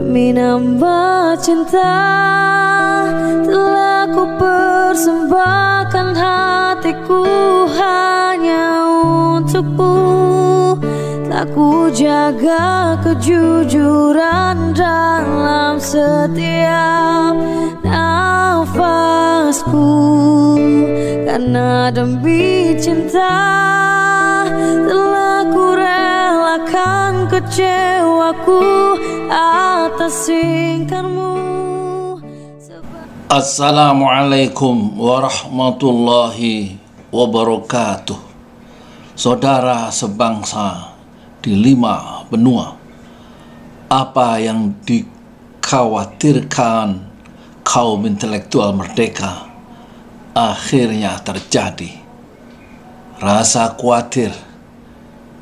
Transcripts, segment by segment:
Demi nambah cinta telah ku persembahkan hatiku hanya untukmu. Telah ku jaga kejujuran dalam setiap nafasku. Karena demi cinta telah ku relakan kecewaku atas ingkarmu. Assalamualaikum warahmatullahi wabarakatuh. Saudara sebangsa di 5 benua, apa yang dikhawatirkan kaum intelektual merdeka akhirnya terjadi. Rasa khawatir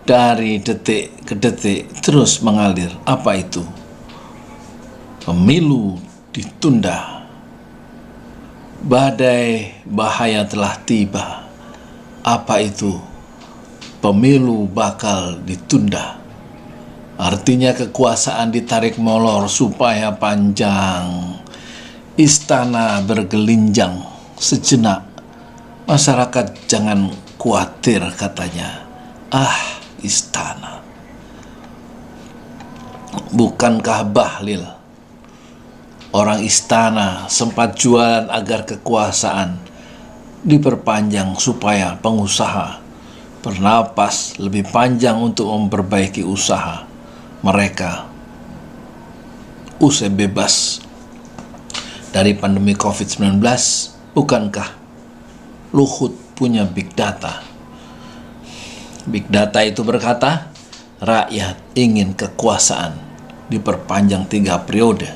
dari detik ke detik terus mengalir. Apa itu? Pemilu ditunda. Badai bahaya telah tiba. Apa itu? Pemilu bakal ditunda. Artinya kekuasaan ditarik molor supaya panjang. Istana bergelinjang sejenak. Masyarakat jangan khawatir, katanya. Istana. Bukankah Bahlil, orang istana, sempat jualan agar kekuasaan diperpanjang supaya pengusaha bernapas lebih panjang untuk memperbaiki usaha mereka usai bebas dari pandemi COVID-19? Bukankah Luhut punya big data? Big data itu berkata, rakyat ingin kekuasaan diperpanjang 3 periode.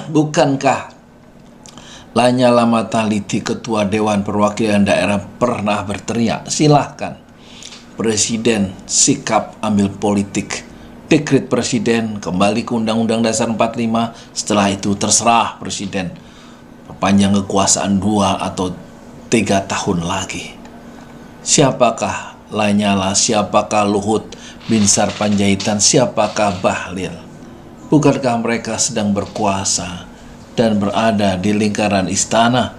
Bukankah Lanyala Mataliti, Ketua Dewan Perwakilan Daerah, pernah berteriak, silahkan Presiden sikap ambil politik, dekret Presiden kembali ke Undang-Undang Dasar 45, setelah itu terserah Presiden perpanjang kekuasaan 2 atau 3 tahun lagi. Siapakah Lanyala, siapakah Luhut Binsar Panjaitan, siapakah Bahlil? Bukankah mereka sedang berkuasa dan berada di lingkaran istana,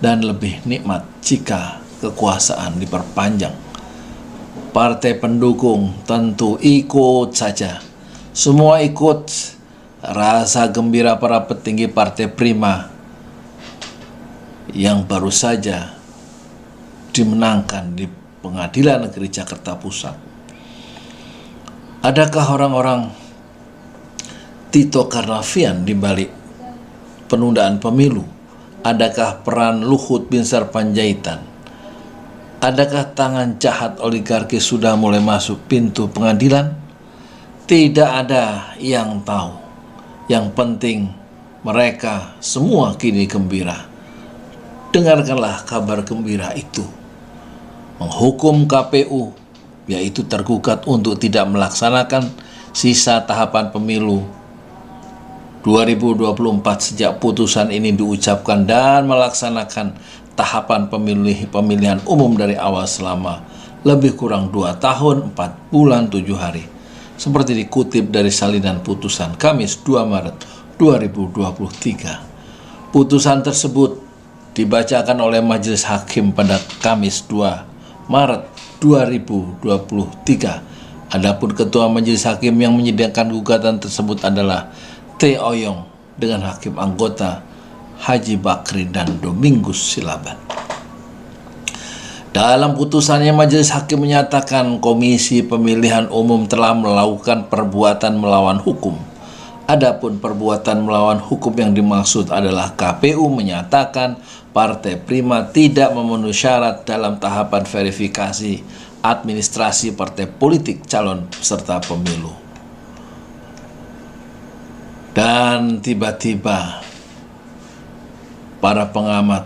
dan lebih nikmat jika kekuasaan diperpanjang? Partai pendukung tentu ikut saja. Semua ikut. Rasa gembira para petinggi Partai Prima yang baru saja dimenangkan di Pengadilan Negeri Jakarta Pusat. Adakah orang-orang Tito Karnavian di balik penundaan pemilu? Adakah peran Luhut Binsar Panjaitan? Adakah tangan jahat oligarki sudah mulai masuk pintu pengadilan? Tidak ada yang tahu. Yang penting mereka semua kini gembira. Dengarkanlah kabar gembira itu. Menghukum KPU, yaitu tergugat untuk tidak melaksanakan sisa tahapan pemilu 2024 sejak putusan ini diucapkan, dan melaksanakan tahapan pemilihan umum dari awal selama lebih kurang 2 tahun 4 bulan 7 hari, seperti dikutip dari salinan putusan Kamis 2 Maret 2023. Putusan tersebut dibacakan oleh Majelis Hakim pada Kamis 2 Maret 2023. Adapun Ketua Majelis Hakim yang menyidangkan gugatan tersebut adalah T. Oyong dengan hakim anggota Haji Bakri dan Domingus Silaban. Dalam putusannya, Majelis Hakim menyatakan Komisi Pemilihan Umum telah melakukan perbuatan melawan hukum. Adapun perbuatan melawan hukum yang dimaksud adalah KPU menyatakan Partai Prima tidak memenuhi syarat dalam tahapan verifikasi administrasi partai politik calon peserta pemilu. Dan tiba-tiba para pengamat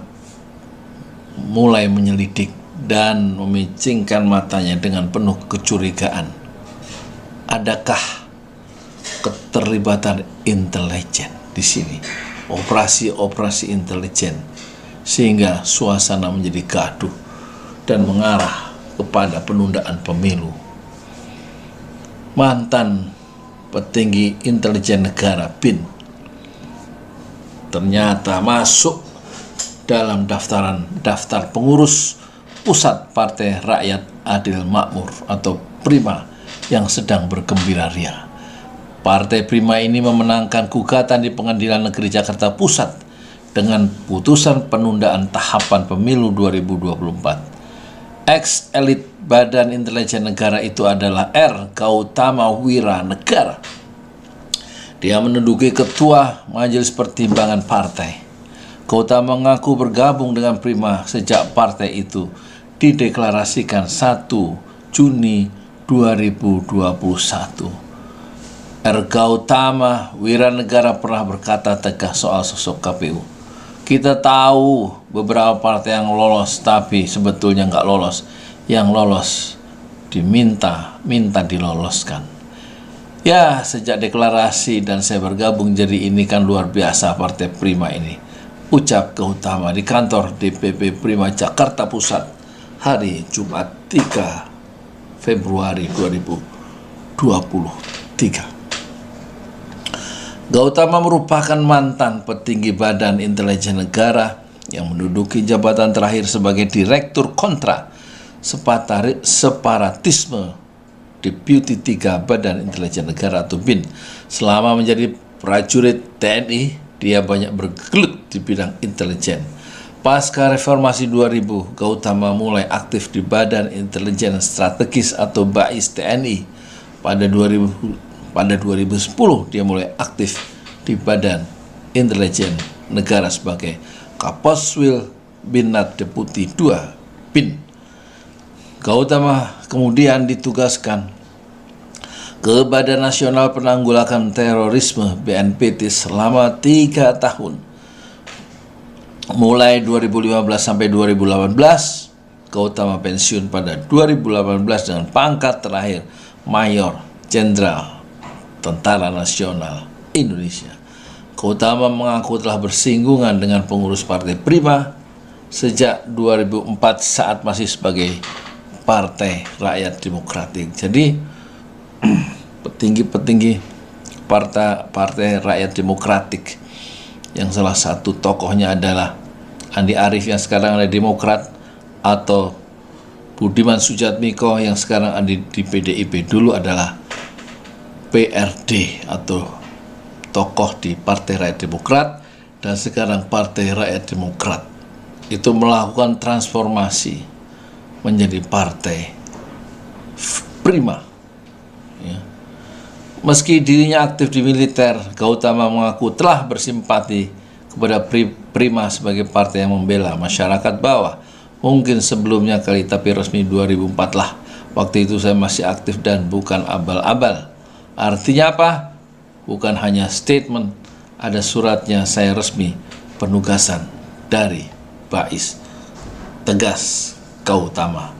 mulai menyelidik dan memicingkan matanya dengan penuh kecurigaan. Adakah keterlibatan intelijen di sini? Operasi-operasi intelijen, sehingga suasana menjadi gaduh dan mengarah kepada penundaan pemilu. Mantan petinggi intelijen negara BIN ternyata masuk dalam daftar pengurus pusat Partai Rakyat Adil Makmur atau Prima yang sedang bergembira ria. Partai Prima ini memenangkan gugatan di Pengadilan Negeri Jakarta Pusat dengan putusan penundaan tahapan pemilu 2024. Ex-elit Badan Intelijen Negara itu adalah R. Gautama Wiranegara. Dia menduduki ketua Majelis Pertimbangan Partai. Gautama mengaku bergabung dengan Prima sejak partai itu dideklarasikan 1 Juni 2021. R. Gautama Wiranegara pernah berkata tegas soal sosok KPU. Kita tahu beberapa partai yang lolos tapi sebetulnya nggak lolos. Yang lolos minta diloloskan. Ya, sejak deklarasi dan saya bergabung jadi ini kan luar biasa Partai Prima ini. Ucap Gautama di kantor DPP Prima Jakarta Pusat hari Jumat 3 Februari 2023. Gautama merupakan mantan petinggi Badan Intelijen Negara yang menduduki jabatan terakhir sebagai Direktur Kontra Separatisme Deputi 3 Badan Intelijen Negara atau BIN. Selama menjadi prajurit TNI, dia banyak bergelut di bidang intelijen. Pasca reformasi 2000, Gautama mulai aktif di Badan Intelijen Strategis atau BAIS TNI. Pada 2010 dia mulai aktif di Badan Intelijen Negara sebagai Kaposwil Binat Deputi 2 BIN. Gautama kemudian ditugaskan ke Badan Nasional Penanggulangan Terorisme BNPT selama 3 tahun. Mulai 2015 sampai 2018, Gautama pensiun pada 2018 dengan pangkat terakhir Mayor Jenderal Tentara Nasional Indonesia. Gautama mengaku telah bersinggungan dengan pengurus Partai Prima sejak 2004 saat masih sebagai Partai Rakyat Demokratik. Jadi petinggi-petinggi Partai Rakyat Demokratik yang salah satu tokohnya adalah Andi Arief yang sekarang ada Demokrat, atau Budiman Sujatmiko yang sekarang ada di PDIP, dulu adalah PRD atau tokoh di Partai Rakyat Demokrat, dan sekarang Partai Rakyat Demokrat itu melakukan transformasi menjadi Partai Prima. Ya. Meski dirinya aktif di militer, Gautama mengaku telah bersimpati kepada Prima sebagai partai yang membela masyarakat bawah. Mungkin sebelumnya kali, tapi resmi 2004 lah. Waktu itu saya masih aktif dan bukan abal-abal. Artinya apa? Bukan hanya statement, ada suratnya saya resmi penugasan dari BAIS. Tegas Gautama.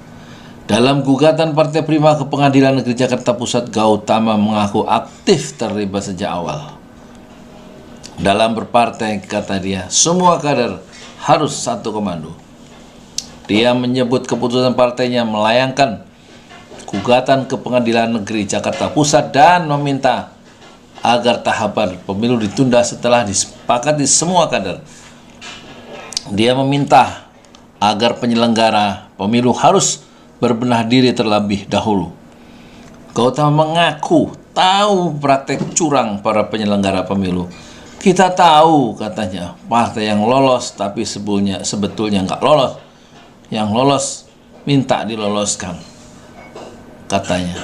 Dalam gugatan Partai Prima ke Pengadilan Negeri Jakarta Pusat, Gautama mengaku aktif terlibat sejak awal. Dalam berpartai, kata dia, semua kader harus satu komando. Dia menyebut keputusan partainya melayangkan gugatan ke Pengadilan Negeri Jakarta Pusat dan meminta agar tahapan pemilu ditunda setelah disepakati semua kader. Dia meminta agar penyelenggara pemilu harus berbenah diri terlebih dahulu. Gautama mengaku tahu praktek curang para penyelenggara pemilu. Kita tahu, katanya, partai yang lolos tapi sebetulnya nggak lolos. Yang lolos minta diloloskan, katanya.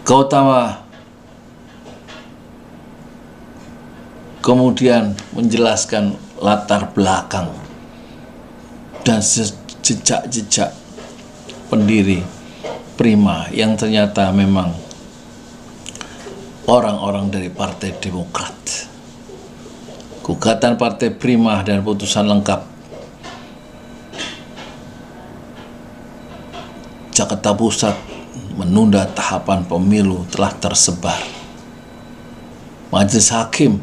Gautama kemudian menjelaskan latar belakang dan jejak-jejak pendiri Prima yang ternyata memang orang-orang dari Partai Demokrat. Gugatan Partai Prima dan putusan lengkap Jakarta Pusat menunda tahapan pemilu telah tersebar. Majelis Hakim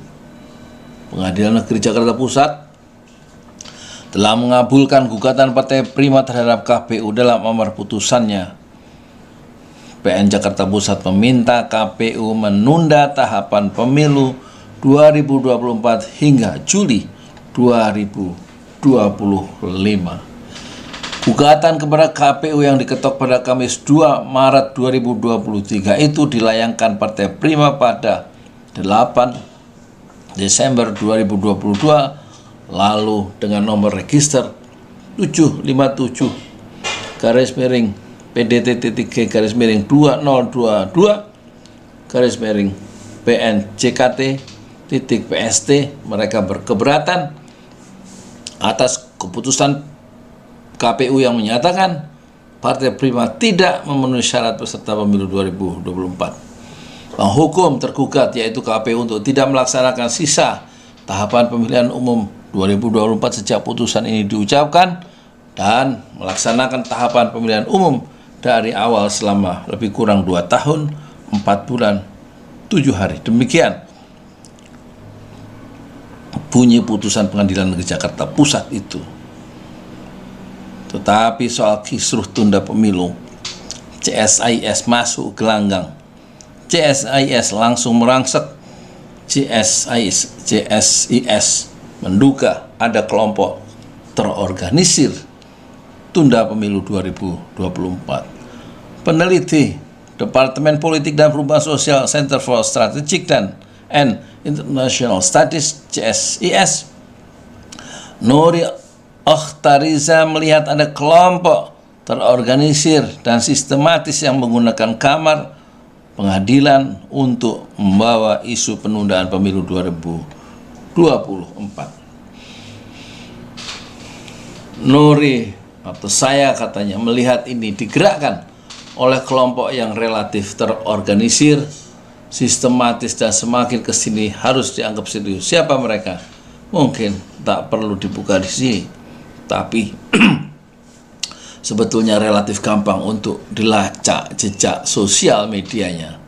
Pengadilan Negeri Jakarta Pusat telah mengabulkan gugatan Partai Prima terhadap KPU dalam amar putusannya PN Jakarta Pusat meminta KPU menunda tahapan pemilu 2024 hingga Juli 2025. Gugatan kepada KPU yang diketok pada Kamis 2 Maret 2023 itu dilayangkan Partai Prima pada 8 Desember 2022 lalu dengan nomor register 757-PDT-G-2022-PNJKT-PST. Mereka berkeberatan atas keputusan KPU yang menyatakan Partai Prima tidak memenuhi syarat peserta pemilu 2024. Bank hukum tergugat yaitu KPU untuk tidak melaksanakan sisa tahapan pemilihan umum 2024 sejak putusan ini diucapkan dan melaksanakan tahapan pemilihan umum dari awal selama lebih kurang 2 tahun, 4 bulan, 7 hari. Demikian bunyi putusan Pengadilan Negeri Jakarta Pusat itu. Tetapi soal kisruh tunda pemilu, CSIS masuk gelanggang. CSIS langsung merangsek. CSIS menduga ada kelompok terorganisir tunda pemilu 2024. Peneliti Departemen Politik dan Perubahan Sosial Center for Strategic and International Studies CSIS, Nuri Okhtariza melihat ada kelompok terorganisir dan sistematis yang menggunakan kamar pengadilan untuk membawa isu penundaan pemilu 2024. Nuri atau saya katanya melihat ini digerakkan oleh kelompok yang relatif terorganisir, sistematis dan semakin kesini harus dianggap serius. Siapa mereka? Mungkin tak perlu dibuka di sini. Tapi sebetulnya relatif gampang untuk dilacak jejak sosial medianya,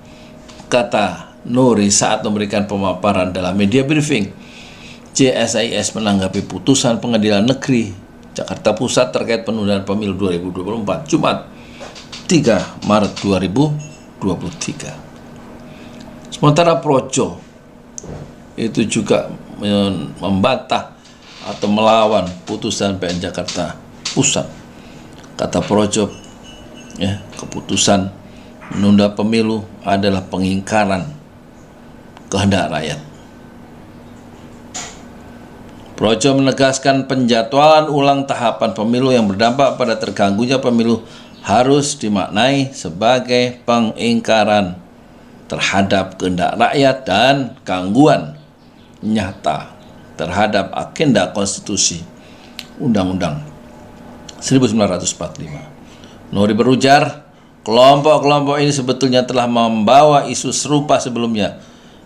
kata Nuri saat memberikan pemaparan dalam media briefing. CSIS menanggapi putusan Pengadilan Negeri Jakarta Pusat terkait penundaan pemilu 2024 Jumat 3 Maret 2023. Sementara Projo itu juga membantah atau melawan putusan PN Jakarta Pusat. Kata Projo, keputusan menunda pemilu adalah pengingkaran kehendak rakyat. Projo menegaskan penjadwalan ulang tahapan pemilu yang berdampak pada terganggunya pemilu harus dimaknai sebagai pengingkaran terhadap kehendak rakyat dan gangguan nyata terhadap agenda konstitusi Undang-Undang 1945. Nuri berujar, kelompok-kelompok ini sebetulnya telah membawa isu serupa sebelumnya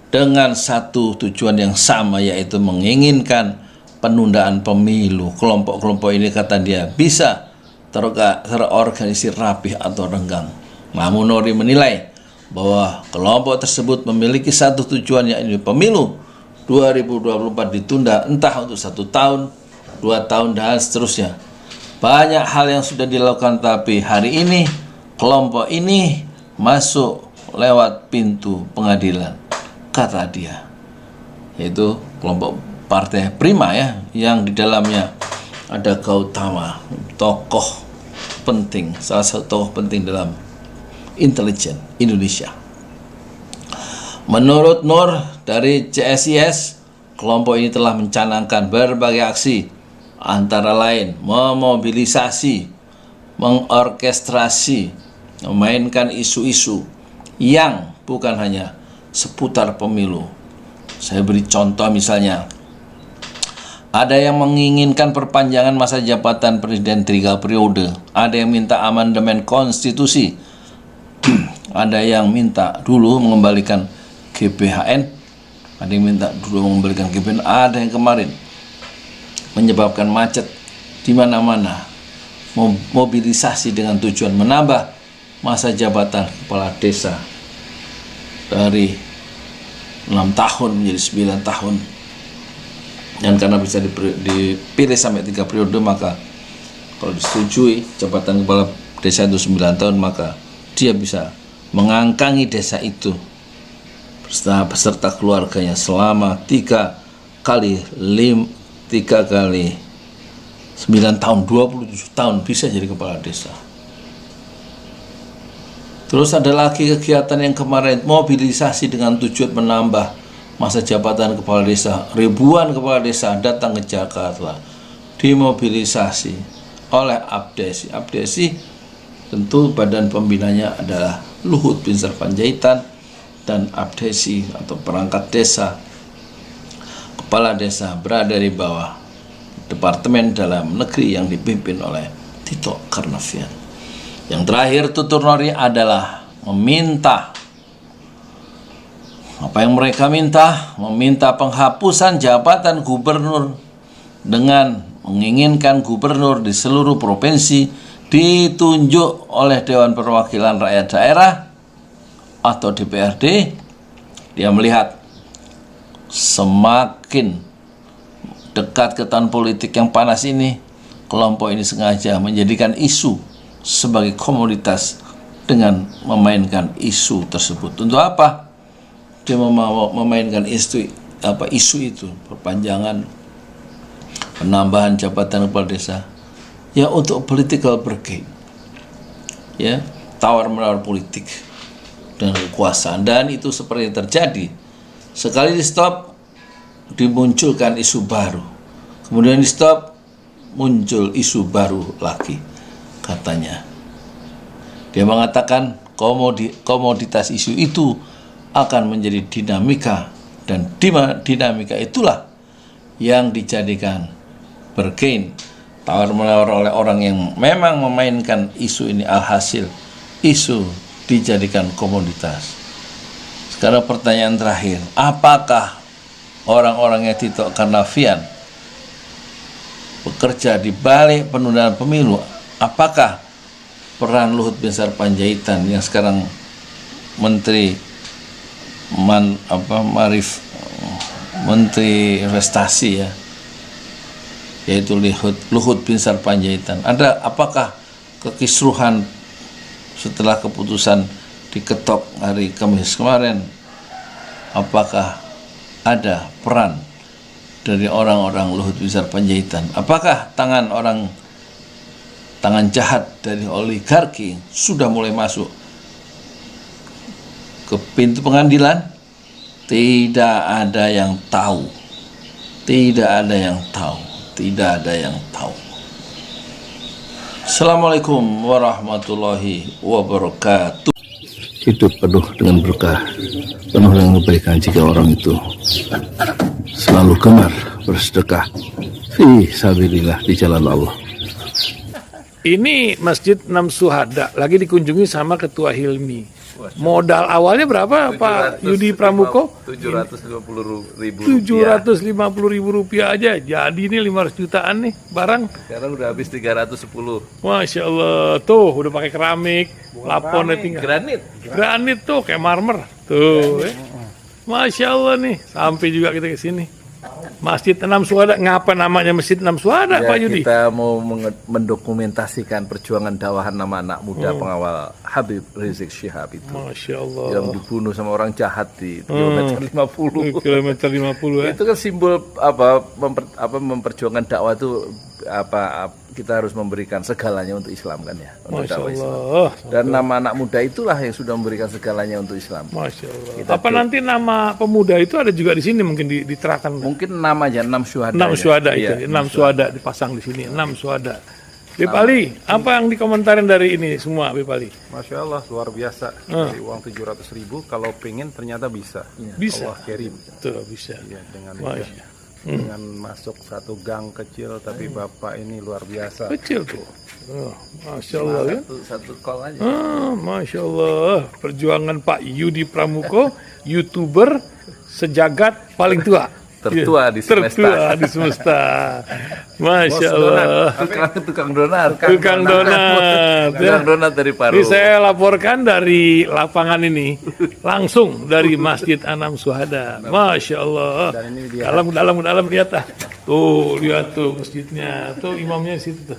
dengan satu tujuan yang sama, yaitu menginginkan penundaan pemilu. Kelompok-kelompok ini, kata dia, bisa terorganisir rapih atau renggang. Namun Nuri menilai bahwa kelompok tersebut memiliki satu tujuan, yaitu pemilu 2024 ditunda entah untuk 1 tahun, 2 tahun, dan seterusnya. Banyak hal yang sudah dilakukan, tapi hari ini kelompok ini masuk lewat pintu pengadilan, kata dia. Yaitu kelompok Partai Prima yang di dalamnya ada Gautama, tokoh penting, salah satu tokoh penting dalam intelijen Indonesia. Menurut Nur dari CSIS, kelompok ini telah mencanangkan berbagai aksi, antara lain memobilisasi, mengorkestrasi, memainkan isu-isu yang bukan hanya seputar pemilu. Saya beri contoh misalnya, ada yang menginginkan perpanjangan masa jabatan presiden 3 periode, ada yang minta amandemen konstitusi, ada yang minta dulu mengembalikan GBHN, ada yang minta dulu mengembalikan GBHN, ada yang kemarin menyebabkan macet di mana-mana, mobilisasi dengan tujuan menambah masa jabatan kepala desa dari 6 tahun menjadi 9 tahun. Dan karena bisa dipilih sampai 3 periode, maka kalau disetujui jabatan kepala desa itu 9 tahun, maka dia bisa mengangkangi desa itu beserta keluarganya selama 3 kali 9 tahun, 27 tahun bisa jadi kepala desa. Terus ada lagi kegiatan yang kemarin, mobilisasi dengan tujuan menambah masa jabatan kepala desa. Ribuan kepala desa datang ke Jakarta, dimobilisasi oleh Abdesi. Abdesi tentu badan pembinanya adalah Luhut Binsar Panjaitan dan Abdesi atau perangkat desa. Kepala desa berada di bawah Departemen Dalam Negeri yang dipimpin oleh Tito Karnavian. Yang terakhir, tutur nori adalah meminta. Apa yang mereka minta? Meminta penghapusan jabatan gubernur dengan menginginkan gubernur di seluruh provinsi ditunjuk oleh Dewan Perwakilan Rakyat Daerah atau DPRD. Dia melihat semakin dekat ke tahun politik yang panas ini, kelompok ini sengaja menjadikan isu sebagai komoditas dengan memainkan isu tersebut. Untuk apa dia memainkan isu itu? Perpanjangan, penambahan jabatan kepala desa, ya untuk political bargain, ya, tawar-menawar politik dengan kekuasaan. Dan itu seperti terjadi. Sekali di stop, dimunculkan isu baru, kemudian di stop, muncul isu baru lagi. Katanya dia mengatakan komoditas isu itu akan menjadi dinamika, dan dinamika itulah yang dijadikan bargain, tawar-menawar oleh orang yang memang memainkan isu ini. Alhasil isu dijadikan komoditas. Sekarang pertanyaan terakhir, apakah orang-orangnya Tito Karnavian bekerja di balik penundaan pemilu? Apakah peran Luhut Binsar Panjaitan yang sekarang Menteri Menteri Investasi, ya, yaitu Luhut Binsar Panjaitan, apakah kekisruhan setelah keputusan diketok hari Kamis kemarin? Apakah ada peran dari orang-orang Luhut Binsar Panjaitan? Apakah tangan jahat dari oligarki sudah mulai masuk ke pintu pengadilan? Tidak ada yang tahu. Tidak ada yang tahu. Tidak ada yang tahu. Assalamualaikum warahmatullahi wabarakatuh. Hidup penuh dengan berkah, penuh dengan kebaikan jika orang itu selalu gemar bersedekah fi sabilillah, di jalan Allah. Ini Masjid Enam Syuhada lagi dikunjungi sama Ketua Hilmi. Modal awalnya berapa Pak Yudi Pramuko? 750.000 rupiah aja. Jadi ini 500 jutaan nih barang. Sekarang udah habis 310. Masya Allah, tuh udah pakai keramik, laponnya tinggal. Granit tuh kayak marmer. Tuh, Masya Allah nih, sampai juga kita ke sini. Masjid Enam Syuhada, ngapa namanya Masjid Enam Syuhada, ya, Pak Yudi? Kita mau mendokumentasikan perjuangan dakwahan nama anak muda pengawal Habib Rizik Syihab itu. Masya Allah. Yang dibunuh sama orang jahat di kilometer 50. Kilometer 50 ya. Itu kan simbol memperjuangkan dakwah itu kita harus memberikan segalanya untuk Islam kan ya, untuk dakwah Islam. Dan nama anak muda itulah yang sudah memberikan segalanya untuk Islam. Masya Allah. Nanti nama pemuda itu ada juga di sini mungkin diterangkan? Mungkin namanya Enam Syuhada. Enam Syuhada itu, Enam Syuhada dipasang di sini, Enam Syuhada. Bip Ali, apa yang dikomentarin dari ini semua, Bip Ali? Masya Allah, luar biasa. Dari uang 700.000, kalau pengen ternyata bisa. Bisa. Allah kirim. Tuh, bisa. Ya, dengan masuk satu gang kecil, tapi Bapak ini luar biasa. Kecil tuh. Masya Allah ya. Satu call aja. Masya Allah. Perjuangan Pak Yudi Pramuko, YouTuber sejagat paling tua. Tertua di semesta. Tertua di semesta. Masya Allah. Tukang donat. Tukang donat dari Paru. Ini saya laporkan dari lapangan ini, langsung dari Masjid Enam Syuhada. Masya Allah. Dalam lihat ah. Tuh lihat tuh masjidnya. Tuh imamnya di situ tuh.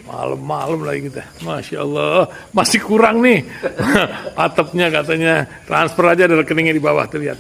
Malam-malam lagi kita, Masya Allah, masih kurang nih. Atapnya katanya transfer aja ada rekeningnya di bawah, terlihat.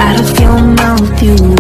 Out of your mouth, you